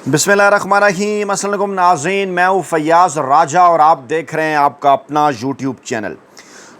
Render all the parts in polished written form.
बिस्मिल्लाहिर्रहमानिर्रहीम। अस्सलाम वालेकुम नाज़रीन, मैं हूँ फैयाज़ राजा और आप देख रहे हैं आपका अपना यूट्यूब चैनल।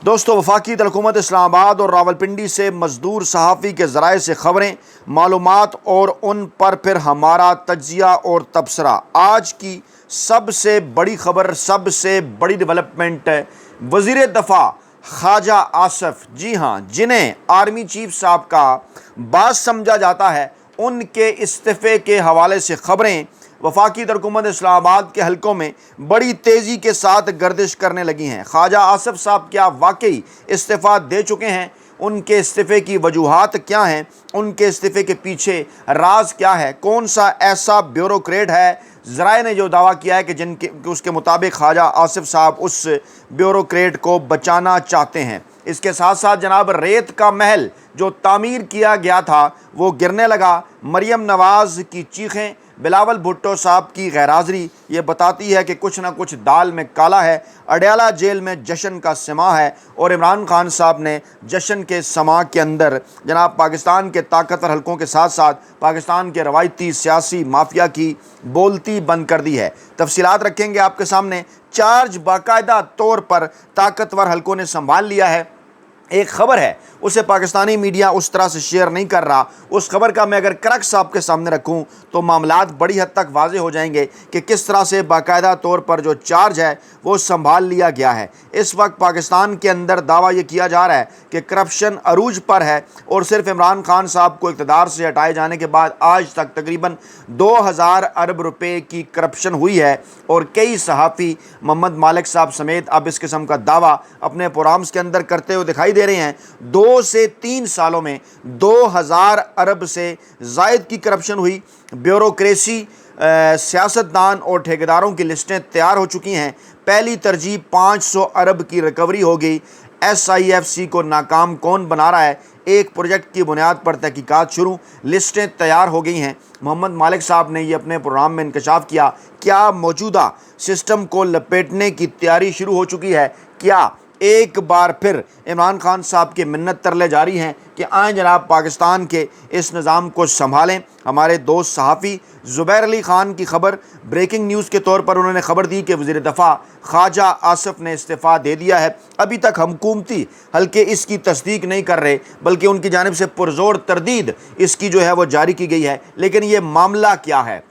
दोस्तों, वफाकी हुकूमत इस्लामाबाद और रावलपिंडी से मज़दूर सहाफ़ी के ज़राए से ख़बरें, मालूमात और उन पर फिर हमारा तज्ज़िया और तबसरा। आज की सबसे बड़ी ख़बर, सबसे बड़ी डेवलपमेंट है वज़ीर दफ़ा ख्वाजा आसिफ, जी हाँ, जिन्हें आर्मी चीफ साहब का बास समझा जाता है, उनके इस्तीफ़े के हवाले से ख़बरें वफाकी हुकूमत इस्लामाबाद के हलकों में बड़ी तेज़ी के साथ गर्दिश करने लगी हैं। ख्वाजा आसिफ साहब क्या वाकई इस्तीफ़ा दे चुके हैं? उनके इस्तीफ़े की वजूहात क्या हैं? उनके इस्तीफ़े के पीछे राज क्या है? कौन सा ऐसा ब्यूरोक्रेट है? ज़राए ने जो दावा किया है कि उसके मुताबिक ख्वाजा आसिफ साहब उस ब्यूरोक्रेट को बचाना चाहते हैं। इसके साथ साथ जनाब, रेत का महल जो तामीर किया गया था वो गिरने लगा। मरियम नवाज़ की चीखें, बिलावल भुट्टो साहब की गैरहाज़री ये बताती है कि कुछ ना कुछ दाल में काला है। अडयाला जेल में जश्न का समा है और इमरान खान साहब ने जश्न के समा के अंदर जनाब पाकिस्तान के ताकतवर हलकों के साथ साथ पाकिस्तान के रवायती सियासी माफिया की बोलती बंद कर दी है। तफसीलात रखेंगे आपके सामने। चार्ज बाकायदा तौर पर ताकतवर हलकों ने संभाल लिया है। एक ख़बर है, उसे पाकिस्तानी मीडिया उस तरह से शेयर नहीं कर रहा। उस खबर का मैं अगर क्रक्स आपके सामने रखूं तो मामलात बड़ी हद तक वाज़ेह हो जाएंगे कि किस तरह से बाकायदा तौर पर जो चार्ज है वो संभाल लिया गया है। इस वक्त पाकिस्तान के अंदर दावा ये किया जा रहा है कि करप्शन अरूज पर है और सिर्फ इमरान खान साहब को इक़्तिदार से हटाए जाने के बाद आज तक तकरीबन 2000 अरब रुपए की करप्शन हुई है और कई सहाफ़ी मोहम्मद मालिक साहब समेत अब इस किस्म का दावा अपने प्रोग्राम्स के अंदर करते हुए दिखाई दे रहे हैं। 2 से 3 सालों में 2000 अरब से ज़ायद की करप्शन हुई। ब्यूरोक्रेसी, सियासतदान और ठेकेदारों की लिस्टें तैयार हो चुकी हैं। पहली तरजीह 500 अरब की रिकवरी हो गई। SIFC को नाकाम कौन बना रहा है? एक प्रोजेक्ट की बुनियाद पर तहकीकात शुरू, लिस्टें तैयार हो गई हैं। मोहम्मद मालिक साहब ने ये अपने प्रोग्राम में इंकशाफ किया। क्या मौजूदा सिस्टम को लपेटने की तैयारी शुरू हो चुकी है? क्या एक बार फिर इमरान खान साहब की मिन्नत तरले जारी हैं कि आए जनाब पाकिस्तान के इस निज़ाम को संभालें? हमारे दोस्त सहाफ़ी ज़ुबैर अली ख़ान की खबर, ब्रेकिंग न्यूज़ के तौर पर उन्होंने खबर दी कि वज़ीर दफ़ा ख्वाजा आसिफ ने इस्तीफ़ा दे दिया है। अभी तक हुकूमती हल्के इसकी तस्दीक नहीं कर रहे, बल्कि उनकी जानिब से पुरज़ोर तरदीद इसकी जो है वो जारी की गई है। लेकिन ये मामला क्या है?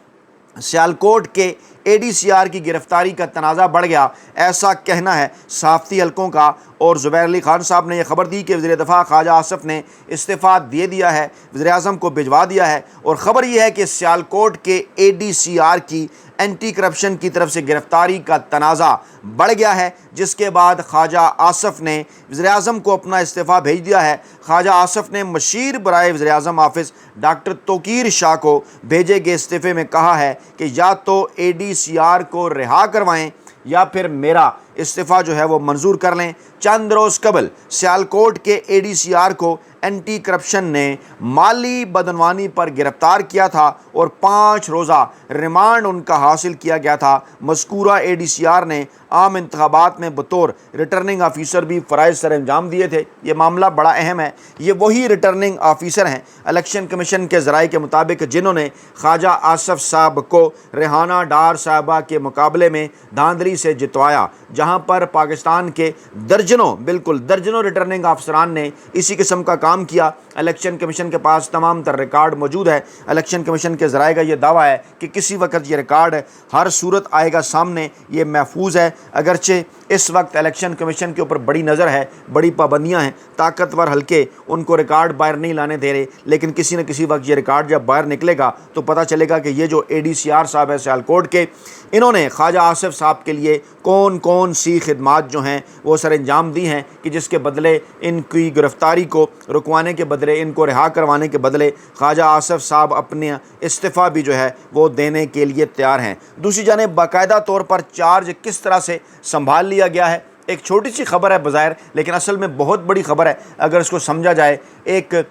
सियालकोट के ADCR की गिरफ्तारी का तनाज़ा बढ़ गया, ऐसा कहना है सहाफ़ती हलकों का। और ज़ुबैर अली ख़ान साहब ने यह खबर दी कि वज़ीर दफ़ा ख्वाजा आसिफ ने इस्तीफ़ा दे दिया है, वज़ीर-ए-आज़म को भिजवा दिया है। और ख़बर यह है कि सियालकोट के ADCR की एंटी करप्शन की तरफ से गिरफ्तारी का तनाज़ा बढ़ गया है, जिसके बाद ख्वाजा आसिफ ने वज़ीर-ए-आज़म को अपना इस्तीफ़ा भेज दिया है। ख्वाजा आसिफ ने मशीर बराए वज़ीर-ए-आज़म ऑफ़िस डॉक्टर तोकीर शाह को भेजे गए इस्तीफ़े में कहा है कि या तो ADCR को रिहा करवाएं या फिर मेरा इस्तीफ़ा जो है वो मंजूर कर लें। चंद रोज़ कबल सियालकोट के ADCR को एंटी करप्शन ने माली बदनवानी पर गिरफ्तार किया था और 5 रोज़ा रिमांड उनका हासिल किया गया था। मज़कूरा ADCR ने आम इंतखाबात में बतौर रिटर्निंग ऑफ़िसर भी फ़राइज़ सर अंजाम दिए थे। ये मामला बड़ा अहम है। ये वही रिटर्निंग ऑफ़िसर हैं इलेक्शन कमीशन के ज़राए के मुताबिक जिन्होंने ख्वाजा आसिफ साहब को रेहाना डार साहबा के मुकाबले में धांधली से जितवाया, जहाँ पर पाकिस्तान के दर्जनों रिटर्निंग अफसरान ने इसी किस्म का काम किया। इलेक्शन कमीशन के पास तमाम तर रिकॉर्ड मौजूद है। इलेक्शन कमीशन के ज़राए का ये दावा है कि किसी वक्त ये रिकॉर्ड हर सूरत आएगा सामने, ये महफूज है। अगरचे इस वक्त इलेक्शन कमीशन के ऊपर बड़ी नज़र है, बड़ी पाबंदियाँ हैं, ताकतवर हल्के उनको रिकॉर्ड बाहर नहीं लाने दे रहे, लेकिन किसी न किसी वक्त ये रिकॉर्ड जब बाहर निकलेगा तो पता चलेगा कि ये जो ADCR साहब है सियालकोट के, इन्होंने ख्वाजा आसिफ साहब के लिए कौन कौन सी खिदमात जो हैं वो सर अंजाम दी हैं कि जिसके बदले इनकी गिरफ्तारी को रुकवाने के बदले, इनको रिहा करवाने के बदले ख्वाजा आसिफ साहब अपने इस्तीफ़ा भी जो है वो देने के लिए तैयार हैं। दूसरी जानिब बाकायदा तौर पर चार्ज किस तरह से संभाल लिया गया है, एक छोटी सी खबर है बज़ाहिर, लेकिन असल में बहुत बड़ी खबर है अगर इसको समझा जाए। एक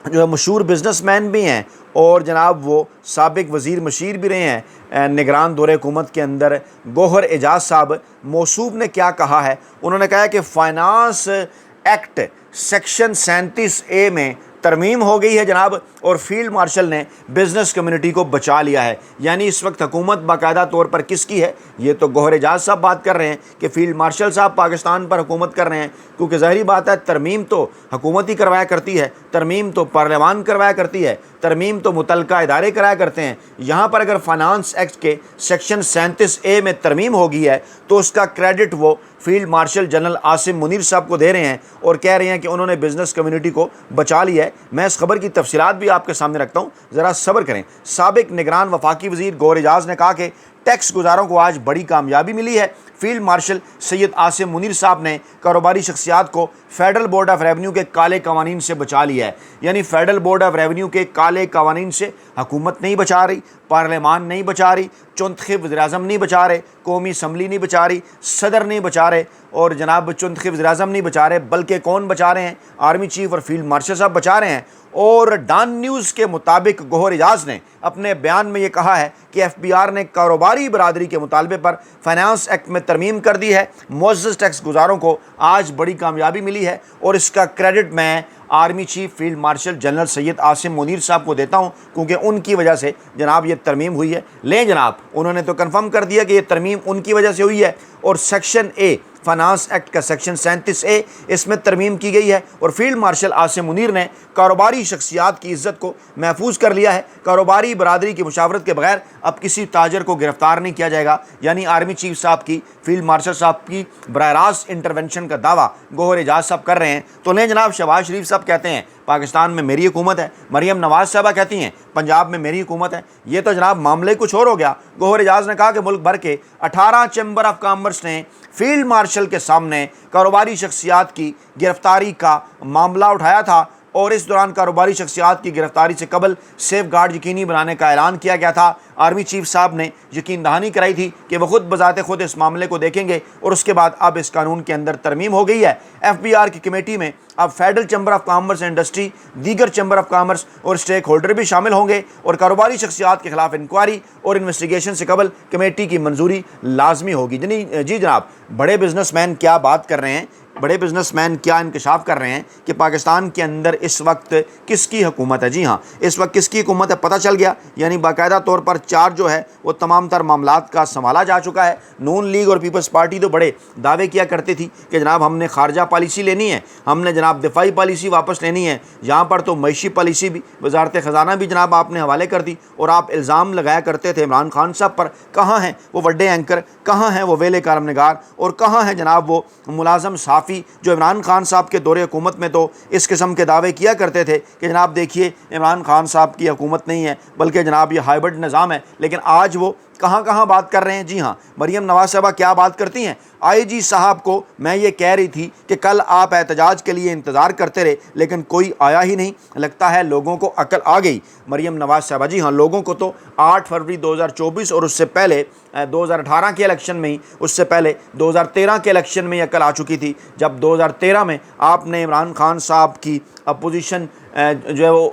जो है मशहूर बिज़नेसमैन भी हैं और जनाब वो साबिक वज़ीर मशीर भी रहे हैं निगरान दौरे हुकूमत के अंदर, गौहर एजाज़ साहब। मौसूफ ने क्या कहा है? उन्होंने कहा कि फ़ाइनांस एक्ट सेक्शन 37A में तरमीम हो गई है जनाब, और फील्ड मार्शल ने बिज़नेस कम्युनिटी को बचा लिया है। यानी इस वक्त हुकूमत बाकायदा तौर पर किसकी है? ये तो गौहर एजाज साहब बात कर रहे हैं कि फील्ड मार्शल साहब पाकिस्तान पर हुकूमत कर रहे हैं, क्योंकि ज़ाहिरी बात है तरमीम तो हुकूमत ही करवाया करती है, तरमीम तो पार्लियामान करवाया करती है, तरमीम तो मुतलका इदारे कराया करते हैं। यहाँ पर अगर फाइनेंस एक्ट के सेक्शन 37A में तरमीम हो गई है तो उसका क्रेडिट वो field marshal general Asim Munir साहब को दे रहे हैं और कह रहे हैं कि उन्होंने बिज़नेस कम्युनिटी को बचा लिया है। मैं इस खबर की तफसीलात भी आपके सामने रखता हूँ, ज़रा सब्र करें। साबिक निगरान वफाकी वज़ीर गौहर एजाज ने कहा कि टैक्स गुजारों को आज बड़ी कामयाबी मिली है। फील्ड मार्शल सैयद आसिम मुनीर साहब ने कारोबारी शख्सियात को फेडरल बोर्ड ऑफ रेवेन्यू के काले कवानीन से बचा लिया है। यानी फेडरल बोर्ड ऑफ रेवेन्यू के काले कवानीन से हुकूमत नहीं बचा रही, पार्लियामान नहीं बचा रही, चुंतखिब वज़ीर-ए-आज़म नहीं बचा रहे, कौमी असम्बली नहीं बचा रही, सदर नहीं बचा रहे और जनाब चुंतखिब वज़ीर-ए-आज़म नहीं बचा रहे, बल्कि कौन बचा रहे हैं? आर्मी चीफ और फील्ड मार्शल साहब बचा रहे हैं। और डॉन न्यूज़ के मुताबिक गौहर एजाज ने अपने बयान में ये कहा है कि FBR ने कारोबारी बरादरी के मुतालबे पर फाइनेंस एक्ट में तरमीम कर दी है। मुअज़्ज़ज़ टैक्स गुजारों को आज बड़ी कामयाबी मिली है और इसका क्रेडिट मैं army chief field marshal general Syed Asim Munir साहब को देता हूं, क्योंकि उनकी वजह से जनाब ये तरमीम हुई है। लें जनाब, उन्होंने तो कंफर्म कर दिया कि ये तरमीम उनकी वजह से हुई है और सेक्शन A फाइनेंस एक्ट का सेक्शन 37A इसमें तरमीम की गई है और फील्ड मार्शल आसिम मुनीर ने कारोबारी शख्सियात की इज़्ज़त को महफूज कर लिया है। कारोबारी बरादरी की मुशावरत के बगैर अब किसी ताजर को गिरफ्तार नहीं किया जाएगा। यानी आर्मी चीफ साहब की, फील्ड मार्शल साहब की बराह रास्त इंटरवेंशन का दावा गौहर एजाज साहब कर रहे हैं। तो लें जनाब, शहबाज शरीफ साहब कहते हैं पाकिस्तान में मेरी हुकूमत है, मरियम नवाज साहबा कहती हैं पंजाब में मेरी हुकूमत है। ये तो जनाब मामले कुछ और हो गया। गौहर एजाज ने कहा कि मुल्क भर के 18 चैम्बर ऑफ कॉमर्स ने फील्ड मार्शल के सामने कारोबारी शख्सियात की गिरफ्तारी का मामला उठाया था और इस दौरान कारोबारी शख्सियात की गिरफ्तारी से कबल सेफ गार्ड यकीनी बनाने का ऐलान किया गया था। आर्मी चीफ साहब ने यकीन दहानी कराई थी कि वो खुद बजाते खुद इस मामले को देखेंगे और उसके बाद अब इस कानून के अंदर तरमीम हो गई है। FBR की कमेटी में अब federal chamber of commerce and industry, दीगर चैम्बर ऑफ कॉमर्स और स्टेक होल्डर भी शामिल होंगे और कारोबारी शख्सियात के खिलाफ इंक्वायरी और इन्वेस्टिगेशन से कबल कमेटी की मंजूरी लाजमी होगी। जी जनाब, बड़े बिजनेसमैन क्या बात कर रहे हैं, बड़े बिजनेसमैन क्या इंकशाफ कर रहे हैं कि पाकिस्तान के अंदर इस वक्त किसकी हुकूमत है। जी हाँ, इस वक्त किसकी हुकूमत है पता चल गया। यानी बाकायदा तौर पर चार्ज जो है वो तमाम तर मामलात का संभाला जा चुका है। नून लीग और पीपल्स पार्टी तो बड़े दावे किया करती थी कि जनाब हमने खारजा पॉलिसी लेनी है, हमने जनाब दिफाई पॉलिसी वापस लेनी है। यहाँ पर तो मईशी पॉलिसी भी, वजारत ख़जाना भी जनाब आपने हवाले कर दी और आप इल्ज़ाम लगाया करते थे इमरान खान साहब पर। कहाँ हैं वो वड्डे एंकर, कहाँ हैं वो वेले कारम निगार और कहाँ हैं जनाब वो मुलाजम साफ़ी जो इमरान खान साहब के दौरे हुकूमत में तो इस किस्म के दावे किया करते थे कि जनाब देखिए इमरान खान साहब की हुकूमत नहीं है बल्कि जनाब ये हाइब्रिड निज़ाम है। लेकिन आज वो कहाँ बात कर रहे हैं। जी हाँ, मरियम नवाज साहबा क्या बात करती हैं? IG साहब को मैं ये कह रही थी कि कल आप एहतजाज के लिए इंतज़ार करते रहे लेकिन कोई आया ही नहीं, लगता है लोगों को अकल आ गई। मरियम नवाज साहबा, जी हाँ, लोगों को तो 8 फरवरी 2024 और उससे पहले 2018 के इलेक्शन में ही, उससे पहले 2013 के इलेक्शन में ही अकल आ चुकी थी, जब 2013 में आपने इमरान खान साहब की अपोजिशन जो है वो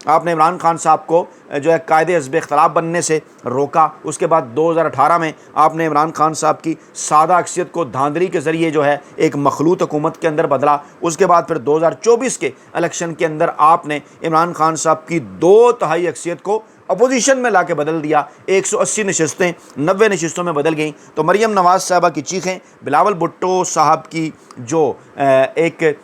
आपने इमरान खान साहब को जो है कायदे हिज़्ब इख्तिलाफ बनने से रोका। उसके बाद 2018 में आपने इमरान खान साहब की सादा अक्सियत को धांधली के ज़रिए जो है एक मखलूत हुकूमत के अंदर बदला। उसके बाद फिर 2024 के इलेक्शन के अंदर आपने इमरान खान साहब की 2/3 अक्सियत को अपोजिशन में लाके बदल दिया। 180 नशस्तें 90 नशस्तों में बदल गईं। तो मरियम नवाज साहबा की चीखें बिलावल भुट्टो साहब की जो एक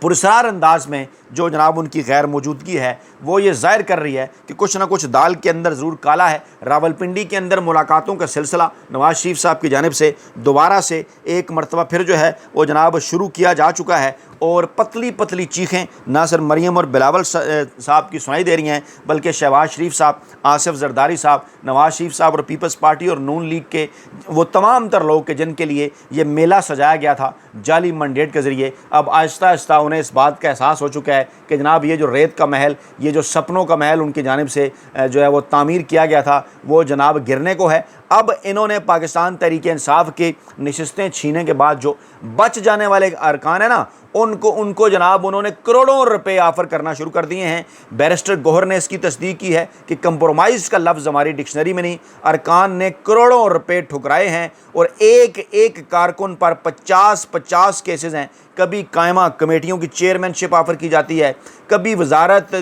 पुरस्कार अंदाज में जो जनाब उनकी गैर मौजूदगी है वो ये ज़ाहिर कर रही है कि कुछ ना कुछ दाल के अंदर ज़रूर काला है। रावलपिंडी के अंदर मुलाकातों का सिलसिला नवाज शरीफ साहब की जानिब से दोबारा से एक मरतबा फिर जो है वो जनाब शुरू किया जा चुका है और पतली पतली चीखें ना सिर्फ मरियम और बिलावल साहब की सुनाई दे रही हैं बल्कि शहबाज शरीफ साहब, आसिफ जरदारी साहब, नवाज शरीफ साहब और पीपल्स पार्टी और नून लीग के वो तमाम तर लोग के जिनके लिए ये मेला सजाया गया था जाली मैंडेट के ज़रिए, अब आहिस्ता आहिस्ता उन्हें इस बात का एहसास हो चुका है कि जनाब ये जो रेत का महल, ये जो सपनों का महल उनकी जानिब से जो है वो तामीर किया गया था वो जनाब गिरने को है। अब इन्होंने पाकिस्तान तहरीक इंसाफ के नशस्तें छीनने के बाद जो बच जाने वाले अरकान है ना ان کو جناب انہوں نے کروڑوں روپے آفر کرنا شروع کر دیے ہیں۔ بیرسٹر گوہر نے اس کی تصدیق کی ہے کہ کمپرومائز کا لفظ ہماری ڈکشنری میں نہیں، ارکان نے کروڑوں روپے ٹھکرائے ہیں اور ایک ایک کارکن پر 50 کیسز ہیں۔ کبھی قائمہ کمیٹیوں کی چیئرمین شپ آفر کی جاتی ہے، کبھی وزارت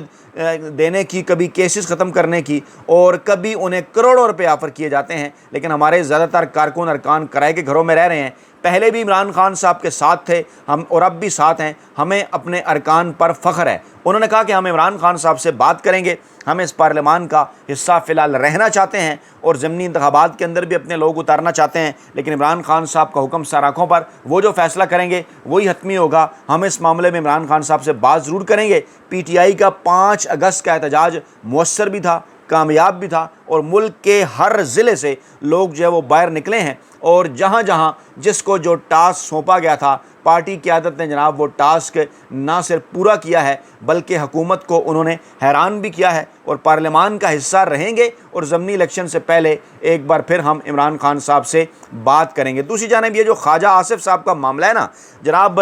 دینے کی، کبھی کیسز ختم کرنے کی، اور کبھی انہیں کروڑوں روپے آفر کیے جاتے ہیں۔ لیکن ہمارے زیادہ تر کارکن ارکان کرائے کے گھروں میں رہ رہے ہیں۔ پہلے بھی عمران خان صاحب کے ساتھ تھے ہم، اور اب بھی ساتھ ہیں۔ ہمیں اپنے ارکان پر فخر ہے۔ انہوں نے کہا کہ ہم عمران خان صاحب سے بات کریں گے، ہم اس پارلیمان کا حصہ فی الحال رہنا چاہتے ہیں اور ضمنی انتخابات کے اندر بھی اپنے لوگ اتارنا چاہتے ہیں، لیکن عمران خان صاحب کا حکم سر آنکھوں پر، وہ جو فیصلہ کریں گے وہی حتمی ہوگا۔ ہم اس معاملے میں عمران خان صاحب سے بات ضرور کریں گے۔ پی ٹی آئی کا 5 اگست کا احتجاج مؤثر بھی تھا، کامیاب بھی تھا، اور ملک کے ہر ضلع سے لوگ جو ہے وہ باہر نکلے ہیں، اور جہاں جہاں جس کو جو ٹاسک سونپا گیا تھا، پارٹی قیادت نے جناب وہ ٹاسک نہ صرف پورا کیا ہے بلکہ حکومت کو انہوں نے حیران بھی کیا ہے، اور پارلیمان کا حصہ رہیں گے، اور ضمنی الیکشن سے پہلے ایک بار پھر ہم عمران خان صاحب سے بات کریں گے۔ دوسری جانب یہ جو خواجہ آصف صاحب کا معاملہ ہے نا جناب،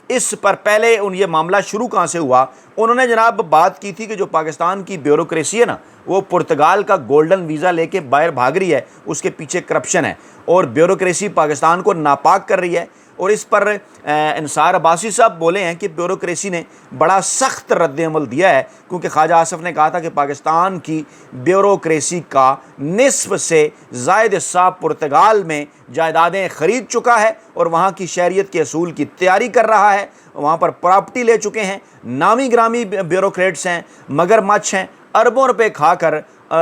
اس پر پہلے یہ معاملہ شروع کہاں سے ہوا؟ انہوں نے جناب بات کی تھی کہ جو پاکستان کی بیوروکریسی ہے نا، وہ پرتگال کا گولڈن ویزا لے کے باہر بھاگ رہی ہے، اس کے پیچھے کرپشن ہے، اور بیوروکریسی پاکستان کو ناپاک کر رہی ہے۔ اور اس پر انصار عباسی صاحب بولے ہیں کہ بیوروکریسی نے بڑا سخت رد عمل دیا ہے، کیونکہ خواجہ آصف نے کہا تھا کہ پاکستان کی بیوروکریسی کا نصف سے زائد حصہ پرتگال میں جائیدادیں خرید چکا ہے، اور وہاں کی شہریت کے اصول کی تیاری کر رہا ہے، وہاں پر پراپرٹی لے چکے ہیں، نامی گرامی بیوروکریٹس ہیں، مگر مچھ ہیں، اربوں روپے کھا کر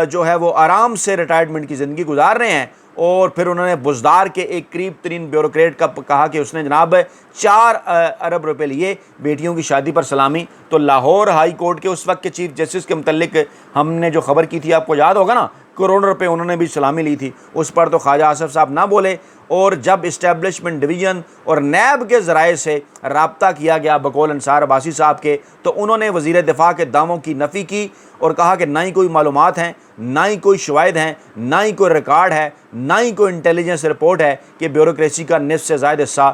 جو ہے وہ آرام سے ریٹائرمنٹ کی زندگی گزار رہے ہیں۔ اور پھر انہوں نے بزدار کے ایک قریب ترین بیوروکریٹ کا کہا کہ اس نے جناب 4 ارب روپے لیے بیٹیوں کی شادی پر سلامی۔ تو لاہور ہائی کورٹ کے اس وقت کے چیف جسٹس کے متعلق ہم نے جو خبر کی تھی آپ کو یاد ہوگا نا، کروڑوں روپے انہوں نے بھی سلامی لی تھی، اس پر تو خواجہ آصف صاحب نہ بولے۔ اور جب اسٹیبلشمنٹ ڈویژن اور نیب کے ذرائع سے رابطہ کیا گیا بقول انصار عباسی صاحب کے، تو انہوں نے وزیر دفاع کے دعووں کی نفی کی اور کہا کہ نہ ہی کوئی معلومات ہیں، نہ ہی کوئی شواہد ہیں، نہ ہی کوئی ریکارڈ ہے، نہ ہی کوئی انٹیلیجنس رپورٹ ہے کہ بیوروکریسی کا نصف سے زائد حصہ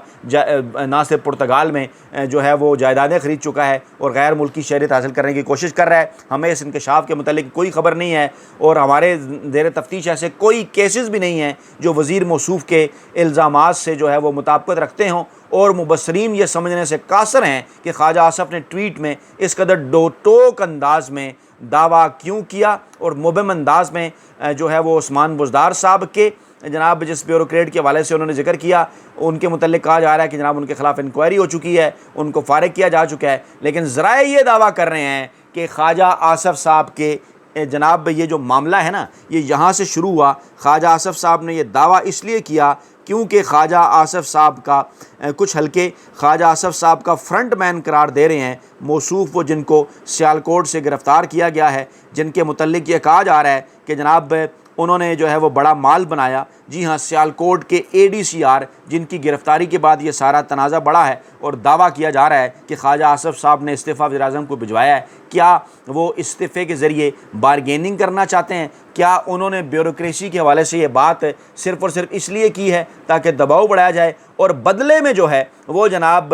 نہ صرف پرتگال میں جو ہے وہ جائیدادیں خرید چکا ہے اور غیر ملکی شہریت حاصل کرنے کی کوشش کر رہا ہے۔ ہمیں اس انکشاف کے متعلق کوئی خبر نہیں ہے، اور ہمارے زیر تفتیش ایسے کوئی کیسز بھی نہیں ہیں جو وزیر موصوف کے الزامات سے جو ہے وہ مطابقت رکھتے ہوں، اور مبصرین یہ سمجھنے سے قاصر ہیں کہ خواجہ آصف نے ٹویٹ میں اس قدر ٹوک انداز میں دعویٰ کیوں کیا، اور مبہم انداز میں جو ہے وہ عثمان بزدار صاحب کے جناب جس بیوروکریٹ کے حوالے سے انہوں نے ذکر کیا، ان کے متعلق کہا جا رہا ہے کہ جناب ان کے خلاف انکوائری ہو چکی ہے، ان کو فارغ کیا جا چکا ہے، لیکن ذرائع یہ دعویٰ کر رہے ہیں کہ خواجہ آصف صاحب کے جناب یہ جو معاملہ ہے نا یہ یہاں سے شروع ہوا۔ خواجہ آصف صاحب نے یہ دعویٰ اس لیے کیا کیونکہ خواجہ آصف صاحب کا کچھ حلقے خواجہ آصف صاحب کا فرنٹ مین قرار دے رہے ہیں موصوف وہ جن کو سیالکوٹ سے گرفتار کیا گیا ہے، جن کے متعلق یہ کہا جا رہا ہے کہ جناب انہوں نے جو ہے وہ بڑا مال بنایا۔ جی ہاں، سیالکوٹ کے ADCR جن کی گرفتاری کے بعد یہ سارا تنازع بڑھا ہے، اور دعویٰ کیا جا رہا ہے کہ خواجہ آصف صاحب نے استعفیٰ وزیر اعظم کو بھجوایا ہے۔ کیا وہ استعفے کے ذریعے بارگیننگ کرنا چاہتے ہیں؟ کیا انہوں نے بیوروکریسی کے حوالے سے یہ بات صرف اور صرف اس لیے کی ہے تاکہ دباؤ بڑھایا جائے، اور بدلے میں جو ہے وہ جناب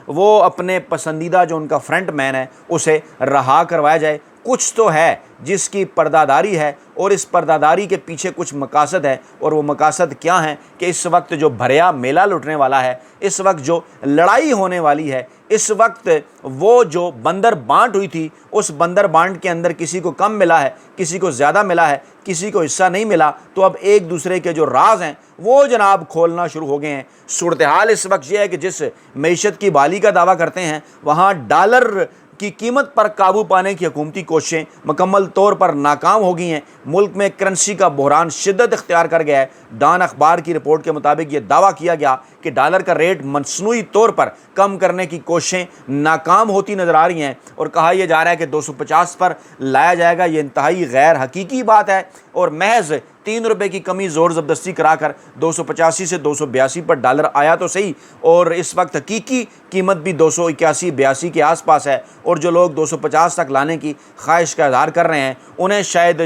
وہ اپنے پسندیدہ جو ان کا فرنٹ مین ہے اسے رہا کروایا جائے؟ کچھ تو ہے جس کی پرداداری ہے، اور اس پرداداری کے پیچھے کچھ مقاصد ہے، اور وہ مقاصد کیا ہیں کہ اس وقت جو بھریا میلہ لٹنے والا ہے، اس وقت جو لڑائی ہونے والی ہے، اس وقت وہ جو بندر بانٹ ہوئی تھی اس بندر بانٹ کے اندر کسی کو کم ملا ہے، کسی کو زیادہ ملا ہے، کسی کو حصہ نہیں ملا، تو اب ایک دوسرے کے جو راز ہیں وہ جناب کھولنا شروع ہو گئے ہیں۔ صورتحال اس وقت یہ ہے کہ جس معیشت کی بحالی کا دعویٰ کرتے ہیں وہاں ڈالر کی قیمت پر قابو پانے کی حکومتی کوششیں مکمل طور پر ناکام ہو گئی ہیں۔ ملک میں کرنسی کا بحران شدت اختیار کر گیا ہے۔ ڈان اخبار کی رپورٹ کے مطابق یہ دعویٰ کیا گیا کہ ڈالر کا ریٹ مصنوعی طور پر کم کرنے کی کوششیں ناکام ہوتی نظر آ رہی ہیں، اور کہا یہ جا رہا ہے کہ 250 پر لایا جائے گا۔ یہ انتہائی غیر حقیقی بات ہے، اور محض 3 روپے کی کمی زور زبردستی کرا کر 285 سے 282 پر ڈالر آیا تو صحیح، اور اس وقت حقیقی قیمت بھی 281-82 کے آس پاس ہے، اور جو لوگ 250 تک لانے کی خواہش کا اظہار کر رہے ہیں انہیں شاید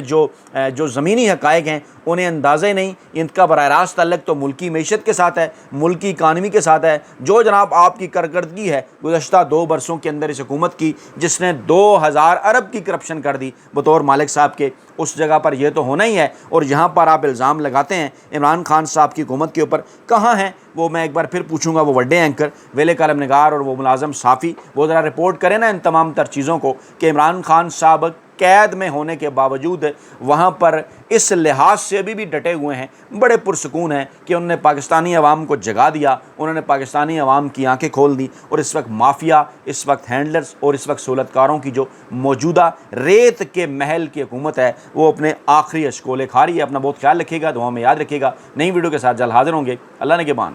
جو زمینی حقائق ہیں انہیں اندازہ ہی نہیں، ان کا براہ راست تعلق تو ملکی معیشت کے ساتھ ہے، ملکی اکانومی کے ساتھ ہے۔ جو جناب آپ کی کارکردگی ہے گزشتہ 2 برسوں کے اندر اس حکومت کی، جس نے 2000 ارب کی کرپشن کر دی بطور مالک صاحب کے، اس جگہ پر یہ تو ہونا ہی ہے۔ اور یہاں پر آپ الزام لگاتے ہیں عمران خان صاحب کی حکومت کے اوپر، کہاں ہیں وہ؟ میں ایک بار پھر پوچھوں گا، وہ وڈے اینکر، ویلے کالم نگار اور وہ ملازم صحافی، وہ ذرا رپورٹ کریں نا ان تمام تر چیزوں کو کہ عمران خان صاحب قید میں ہونے کے باوجود وہاں پر اس لحاظ سے ابھی بھی ڈٹے ہوئے ہیں، بڑے پرسکون ہیں کہ انہوں نے پاکستانی عوام کو جگا دیا، انہوں نے پاکستانی عوام کی آنکھیں کھول دی۔ اور اس وقت مافیا، اس وقت ہینڈلرز اور اس وقت سہولت کاروں کی جو موجودہ ریت کے محل کی حکومت ہے وہ اپنے آخری اشکولے کھا رہی ہے۔ اپنا بہت خیال رکھیے گا، دعاؤں میں یاد رکھیے گا۔ نئی ویڈیو کے ساتھ جلد حاضر ہوں گے۔ اللہ نگہبان۔